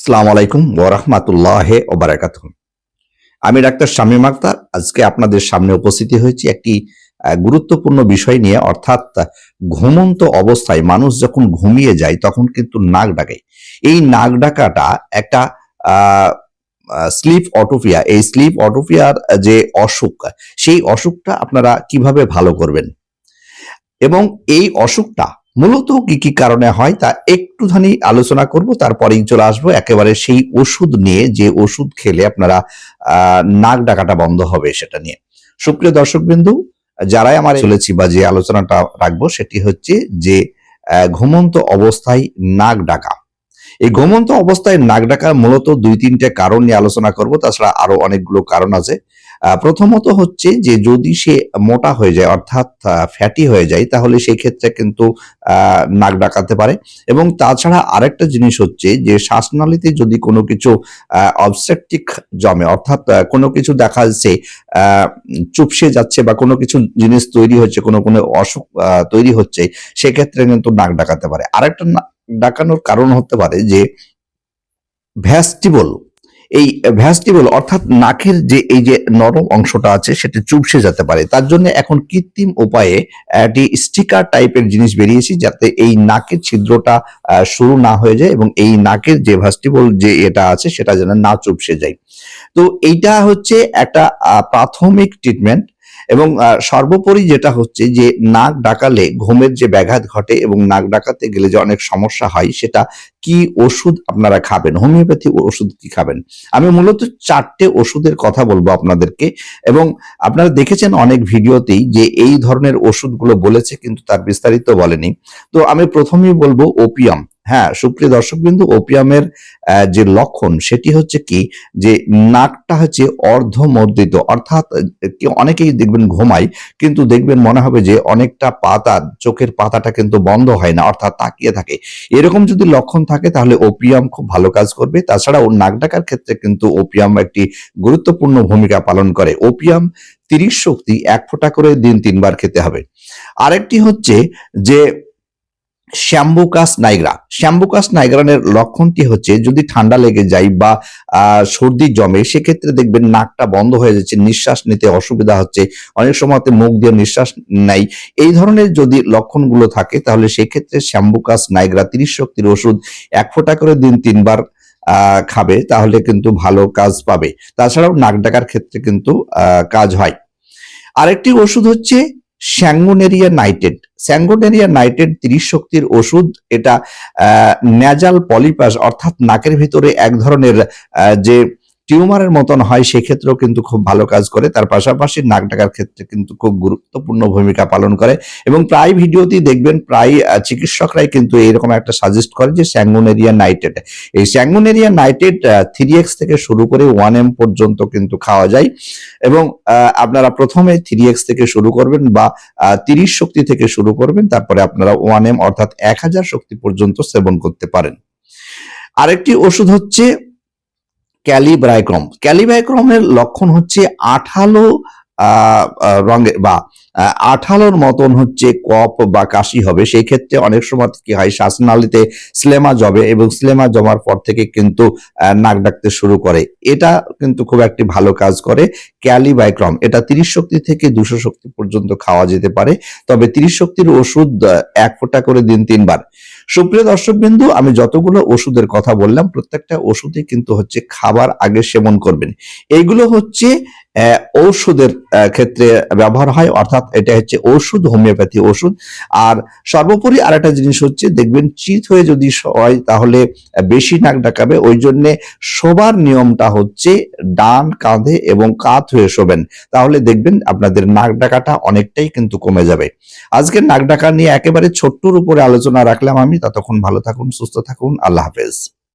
আসসালামু আলাইকুম ওয়া রাহমাতুল্লাহি ওয়া বারাকাতুহু। আমি ডাক্তার শামীম আখতার আজকে আপনাদের সামনে উপস্থিত হয়েছি একটি গুরুত্বপূর্ণ বিষয় নিয়ে, অর্থাৎ ঘুমন্ত অবস্থায় মানুষ যখন ঘুমিয়ে যায় তখন কিন্তু নাক ডাকে। এই নাক ডাকাটা একটা আহ, স্লিপ অটোপিয়া। এই স্লিপ অটোপিয়ার যে অসুখ, সেই অসুখটা আপনারা কিভাবে ভালো করবেন এবং এই অসুখটা মূলত কি কি কারণে হয় তা একটুখানি আলোচনা করব, তারপরেই চলে আসবো একেবারে সেই ওষুধ নিয়ে, যে ওষুধ খেলে আপনারা নাক ডাকাটা বন্ধ হবে সেটা নিয়ে। সুপ্রিয় দর্শকবিন্দু, যারাই আমার চলেছি বা যে আলোচনাটা রাখবো সেটি হচ্ছে যে ঘুমন্ত অবস্থায় নাক ডাকা। এই ঘুমন্ত অবস্থায় নাক ডাকার মূলত দুই তিনটে কারণ নিয়ে আলোচনা করব, তাছাড়া আরো অনেকগুলো কারণ আছে। প্রথমত হচ্ছে যে যদি সে মোটা হয়ে যায়, অর্থাৎ ফ্যাটি হয়ে যায়, তাহলে সেই ক্ষেত্রে কিন্তু নাক ডাকাতে পারে। এবং তাছাড়া আরেকটা জিনিস হচ্ছে যে শ্বাসনালীতে যদি কোনো কিছু অবস্ট্রাকটিভ জমে, অর্থাৎ কোনো কিছু দেখা যাচ্ছে চুপসে যাচ্ছে বা কোনো কিছু জিনিস তৈরি হচ্ছে, কোনো কোনো অসুখ তৈরি হচ্ছে, সেক্ষেত্রে কিন্তু নাক ডাকাতে পারে। আরেকটা ডাকানোর কারণ হতে পারে যে ভ্যাস্টিবল। এই ভ্যাস্টিবল অর্থাৎ নাকের যে এই যে নরম অংশটা আছে সেটা চুপসে যেতে পারে। তার জন্য এখন কৃত্রিম উপায়ে একটি স্টিকার টাইপের জিনিস বেরিয়েছে, যাতে এই নাকের ছিদ্রটা শুরু না হয়ে যায় এবং এই নাকের যে ভ্যাস্টিবল যে এটা আছে সেটা যেন না চুপসে যায়। তো এইটা হচ্ছে একটা প্রাথমিক ট্রিটমেন্ট। এবং সর্বোপরি যেটা হচ্ছে যে নাক ডাকালে ঘুমের যে ব্যাঘাত ঘটে এবং নাক ডাকাতে গেলে যে অনেক সমস্যা হয়, সেটা কি ওষুধ আপনারা খাবেন, হোমিওপ্যাথি ওষুধ কি খাবেন। আমি মূলত 4টে ওষুধের কথা বলবো আপনাদেরকে। এবং আপনারা দেখেছেন অনেক ভিডিওতেই যে এই ধরনের ওষুধগুলো বলেছে, কিন্তু তার বিস্তারিত বলেনি। তো আমি প্রথমেই বলবো ওপিয়াম। হ্যাঁ সুপ্রিয় দর্শকবিন্দু, ওপিয়ামের যে লক্ষণ সেটি হচ্ছে কি, যে নাকটা হচ্ছে অর্ধমর্দিত, অর্থাৎ অনেকেই দেখবেন ঘুমায় কিন্তু দেখবেন মনে হবে যে অনেকটা পাতা, চোখের পাতাটা কিন্তু বন্ধ হয় না, অর্থাৎ তাকিয়ে থাকে। এরকম যদি লক্ষণ থাকে তাহলে ওপিয়াম খুব ভালো কাজ করবে। তাছাড়াও নাক ডাকার ক্ষেত্রে কিন্তু ওপিয়াম একটি গুরুত্বপূর্ণ ভূমিকা পালন করে। ওপিয়াম 30 শক্তি 1 ফোঁটা করে দিন 3 বার খেতে হবে। আরেকটি হচ্ছে যে শ্যাম্বুকাস নাইগ্রা। শ্যাম্বুকাস নাইগ্রানের লক্ষণটি হচ্ছে যদি ঠান্ডা লেগে যায় বা সর্দি জমে, সেক্ষেত্রে দেখবেন নাকটা বন্ধ হয়ে যাচ্ছে, নিঃশ্বাস নিতে অসুবিধা হচ্ছে, অনেক সময় মুখ দিয়ে নিঃশ্বাস নেয়। এই ধরনের যদি লক্ষণগুলো থাকে তাহলে সেক্ষেত্রে শ্যাম্বুকাস নাইগ্রা 30 শক্তির ওষুধ 1 ফোঁটা করে দিন 3 বার খাবে, তাহলে কিন্তু ভালো কাজ পাবে। তাছাড়াও নাক ডাকার ক্ষেত্রে কিন্তু কাজ হয়। আরেকটি ওষুধ হচ্ছে স্যাঙ্গোনেরিয়া নাইটেড। স্যাঙ্গোনেরিয়া নাইটেড 30 শক্তির ওষুধ। এটা ন্যাজাল পলিপাস, অর্থাৎ নাকের ভিতরে এক ধরনের যে টিউমারের মতন হয়, সেক্ষেত্রেও কিন্তু খুব ভালো কাজ করে। তার পাশাপাশি নাক ডাকার ক্ষেত্রে কিন্তু খুব গুরুত্বপূর্ণ ভূমিকা পালন করে। এবং প্রায় ভিডিওতেই দেখবেন প্রায় চিকিৎসকরাই কিন্তু এরকম একটা সাজেস্ট করে যে স্যাঙ্গোনেরিয়া নাইটেড। এই স্যাঙ্গোনেরিয়া নাইটেড 3x থেকে শুরু করে 1m পর্যন্ত কিন্তু খাওয়া যায়। এবং আপনারা প্রথমে 3x থেকে শুরু করবেন বা 30 শক্তি থেকে শুরু করবেন, তারপরে আপনারা 1m অর্থাৎ 1000 শক্তি পর্যন্ত সেবন করতে পারেন। আরেকটি ওষুধ হচ্ছে ক্যালিব্রাইক্রম। ক্যালিব্রাইক্রমের লক্ষণ হচ্ছে আঠালো রঙের বা আঠালোর মতন হচ্ছে কফ বা কাশি হবে। সেই ক্ষেত্রে অনেক সময় কি হয়, শ্বাসনালীতে স্লেমা জমে এবং স্লেমা জমার পর থেকে কিন্তু নাক ডাকতে শুরু করে। এটা কিন্তু খুব একটি ভালো কাজ করে ক্যালিব্রাইক্রম। এটা 30 শক্তি থেকে 200 শক্তি পর্যন্ত খাওয়া যেতে পারে, তবে 30 শক্তির ওষুধ 1 ফোঁটা করে দিন 3 বার। সুপ্রিয় দর্শকবিন্দু, আমি যতগুলো ওষুধের কথা বললাম প্রত্যেকটা ওষুধই কিন্তু হচ্ছে খাবার আগে সেবন করবেন। এইগুলো হচ্ছে ঔষধের ক্ষেত্রে ব্যবহার হয়, অর্থাৎ এটা হচ্ছে ওষুধ, হোমিওপ্যাথি ওষুধ। আর সর্বোপরি আরেকটা জিনিস হচ্ছে, দেখবেন চিত হয়ে যদি হয় তাহলে বেশি নাক ডাকাবে। ওই জন্যে শোবার নিয়মটা হচ্ছে ডান কাঁধে এবং কাত হয়ে শোবেন, তাহলে দেখবেন আপনাদের নাক ডাকাটা অনেকটাই কিন্তু কমে যাবে। আজকের নাক ডাকা নিয়ে একেবারে ছোট্টর উপরে আলোচনা রাখলাম আমি। ততক্ষণ ভালো থাকুন, সুস্থ থাকুন, আল্লাহ হাফেজ।